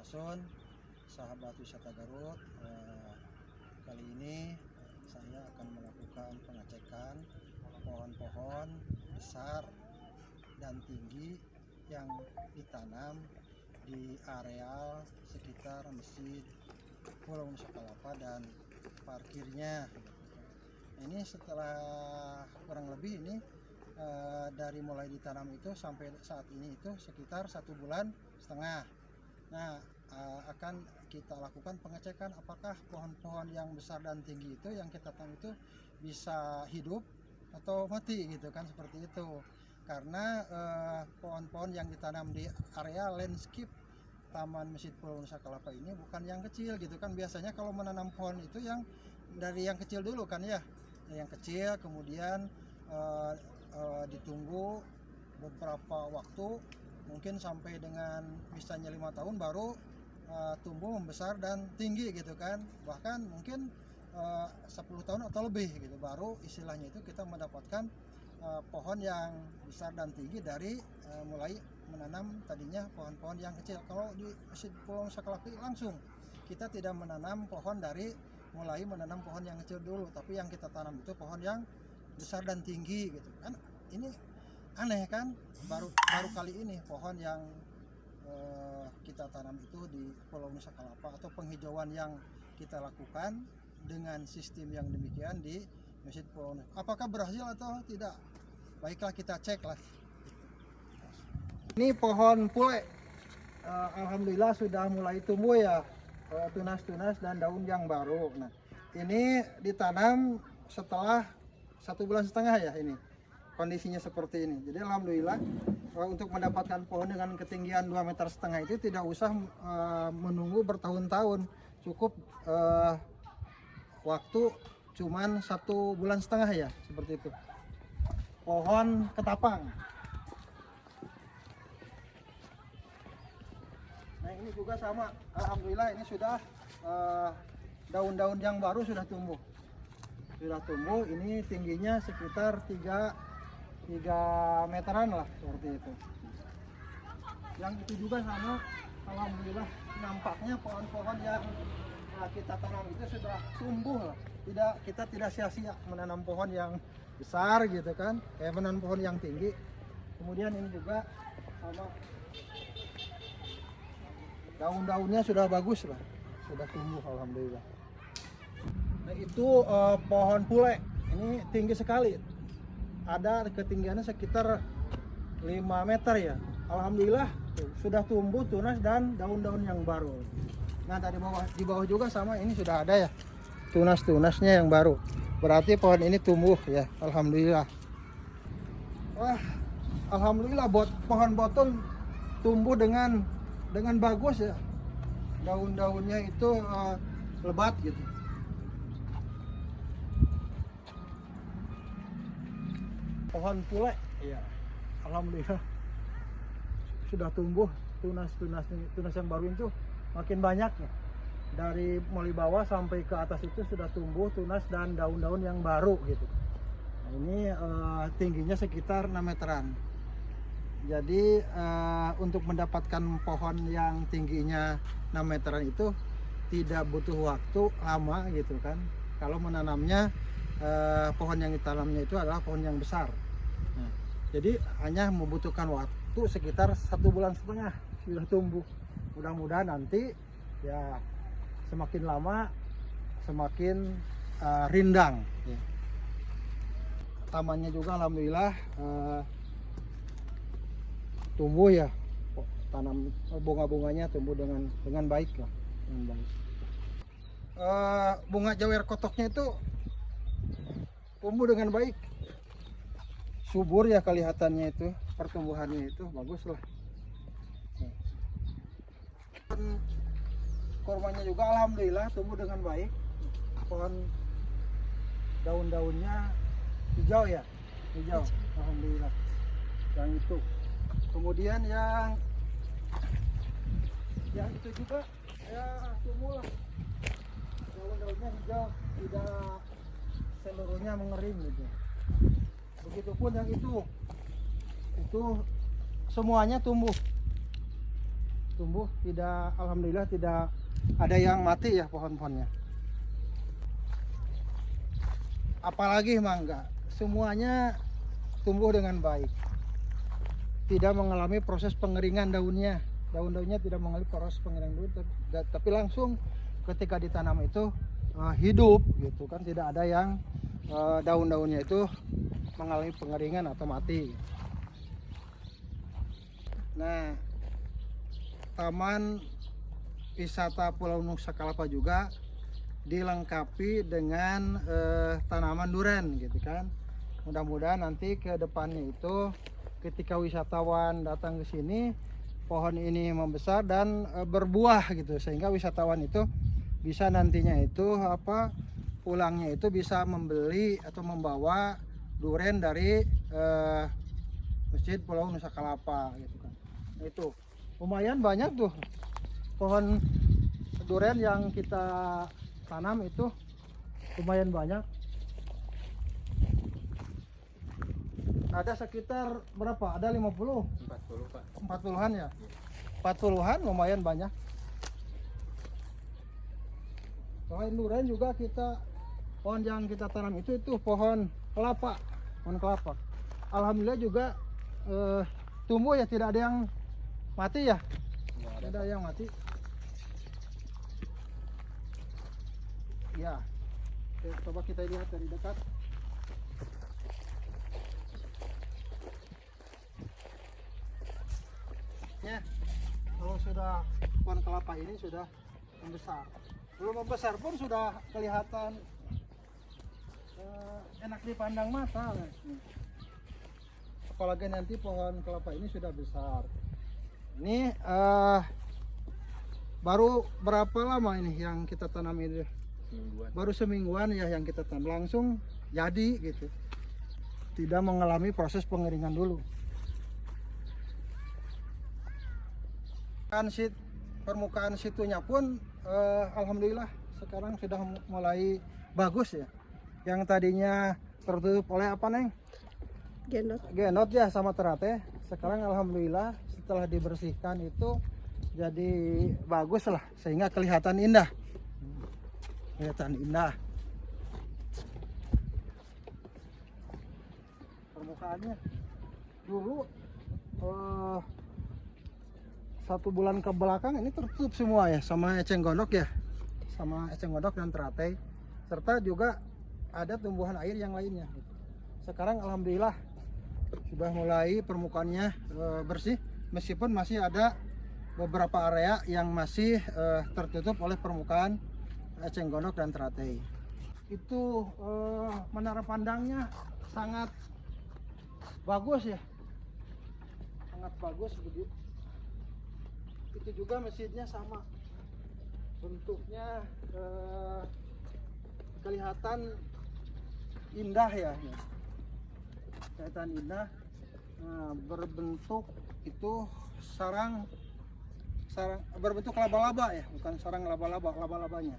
Sun, sahabat wisata Garut. Kali ini saya akan melakukan pengecekan pohon-pohon besar dan tinggi yang ditanam di areal sekitar Masjid Pulau Nusa Kalapa dan parkirnya. Ini setelah kurang lebih ini dari mulai ditanam itu sampai saat ini itu sekitar 1,5 bulan. Nah, akan kita lakukan pengecekan apakah pohon-pohon yang besar dan tinggi itu yang kita tanam itu bisa hidup atau mati gitu kan, seperti itu. Karena pohon-pohon yang ditanam di area landscape Taman Masjid Pulau Nusa Kalapa ini bukan yang kecil gitu kan. Biasanya kalau menanam pohon itu yang dari yang kecil dulu kan ya, yang kecil kemudian ditunggu beberapa waktu, mungkin sampai dengan misalnya 5 tahun baru tumbuh membesar dan tinggi gitu kan, bahkan mungkin 10 tahun atau lebih gitu baru istilahnya itu kita mendapatkan pohon yang besar dan tinggi dari mulai menanam tadinya pohon-pohon yang kecil. Kalau di Masjid Pulau Nusa Kalapa langsung kita tidak menanam pohon dari mulai menanam pohon yang kecil dulu, tapi yang kita tanam itu pohon yang besar dan tinggi gitu kan. Ini aneh kan, baru kali ini pohon yang kita tanam itu di Pulau Nusa Kalapa atau penghijauan yang kita lakukan dengan sistem yang demikian di Masjid Pulau Nusa. Apakah berhasil atau tidak? Baiklah kita cek lah. Ini pohon pule, alhamdulillah sudah mulai tumbuh ya, tunas-tunas dan daun yang baru. Nah, ini ditanam setelah 1,5 bulan ya, ini kondisinya seperti ini. Jadi alhamdulillah untuk mendapatkan pohon dengan ketinggian 2,5 meter itu tidak usah menunggu bertahun-tahun, cukup waktu cuman 1,5 bulan ya, seperti itu. Pohon ketapang. Nah, ini juga sama, alhamdulillah ini sudah daun-daun yang baru sudah tumbuh. Ini tingginya sekitar 3 meteran lah, seperti itu. Yang itu juga sama, alhamdulillah nampaknya pohon-pohon yang kita tanam itu sudah tumbuh lah. Kita tidak sia-sia menanam pohon yang besar gitu kan, menanam pohon yang tinggi. Kemudian ini juga sama, daun-daunnya sudah bagus lah, sudah tumbuh alhamdulillah. Nah, itu pohon pule, ini tinggi sekali, ada ketinggiannya sekitar 5 meter ya. Alhamdulillah sudah tumbuh tunas dan daun-daun yang baru. Nah, di bawah juga sama, ini sudah ada ya tunas-tunasnya yang baru, berarti pohon ini tumbuh ya, alhamdulillah. Wah, alhamdulillah pohon boton tumbuh dengan bagus ya, daun-daunnya itu lebat gitu. Pohon pule ya, alhamdulillah sudah tumbuh, tunas yang baru itu makin banyak ya. Dari mulai bawah sampai ke atas itu sudah tumbuh tunas dan daun-daun yang baru gitu. Nah, ini tingginya sekitar 6 meteran. Jadi untuk mendapatkan pohon yang tingginya 6 meteran itu tidak butuh waktu lama gitu kan. Kalau menanamnya pohon yang ditanamnya itu adalah pohon yang besar. Nah, jadi hanya membutuhkan waktu sekitar 1,5 bulan sudah tumbuh. Mudah-mudahan nanti ya semakin lama semakin rindang ya. Tamannya juga alhamdulillah tumbuh ya, tanam bunga-bunganya tumbuh dengan baik lah, dengan baik. Bunga jawer kotoknya itu tumbuh dengan baik, subur ya kelihatannya, itu pertumbuhannya itu bagus lah. Kurmanya juga alhamdulillah tumbuh dengan baik, pohon daun-daunnya hijau ya, hijau alhamdulillah yang itu. Kemudian yang itu juga ya tumbuh lah, daun-daunnya hijau, tidak seluruhnya mengering gitu. Begitupun yang itu semuanya tumbuh. tumbuh, tidak, alhamdulillah tidak ada yang mati ya pohon-pohonnya. Apalagi mangga, semuanya tumbuh dengan baik, tidak mengalami proses pengeringan daunnya. Daun-daunnya tidak mengalami proses pengeringan dulu, tapi langsung ketika ditanam itu hidup gitu kan, tidak ada yang daun-daunnya itu mengalami pengeringan atau mati. Nah, Taman Wisata Pulau Nusa Kalapa juga dilengkapi dengan tanaman duren gitu kan. Mudah-mudahan nanti ke depannya itu ketika wisatawan datang ke sini, pohon ini membesar dan berbuah gitu, sehingga wisatawan itu bisa nantinya itu pulangnya itu bisa membeli atau membawa duren dari Masjid Pulau Nusa Kalapa gitu kan. Nah, itu lumayan banyak tuh pohon duren yang kita tanam, itu lumayan banyak. Ada sekitar berapa? Ada 50? 40 Pak. 40-an ya? 40-an lumayan banyak. Selain duren juga pohon yang kita tanam itu pohon kelapa. Pohon kelapa. Alhamdulillah juga tumbuh ya, tidak ada yang mati ya? Tidak ada yang mati. Ya. Oke, coba kita lihat dari dekat. Ya, kalau sudah pohon kelapa ini sudah membesar, belum membesar pun sudah kelihatan enak dipandang mata. Apalagi nanti pohon kelapa ini sudah besar. Ini baru berapa lama ini yang kita tanam ini? Semingguan. Baru semingguan ya yang kita tanam, langsung jadi gitu, tidak mengalami proses pengeringan dulu. Permukaan situnya pun alhamdulillah sekarang sudah mulai bagus ya. Yang tadinya tertutup oleh apa, Neng? Genot ya sama teratai. Sekarang alhamdulillah setelah dibersihkan itu jadi bagus lah, sehingga kelihatan indah. Kelihatan indah. Permukaannya dulu 1 bulan ke belakang ini tertutup semua ya sama eceng gondok ya, sama eceng gondok dan teratai, serta juga ada tumbuhan air yang lainnya. Sekarang alhamdulillah sudah mulai permukaannya bersih, meskipun masih ada beberapa area yang masih tertutup oleh permukaan eceng gondok dan teratai. Itu menara pandangnya sangat bagus ya, sangat bagus begitu. Itu juga masjidnya sama, bentuknya kelihatan indah ya, kelihatan indah. Nah, berbentuk itu sarang berbentuk laba-laba ya, bukan sarang laba-laba, laba-labanya.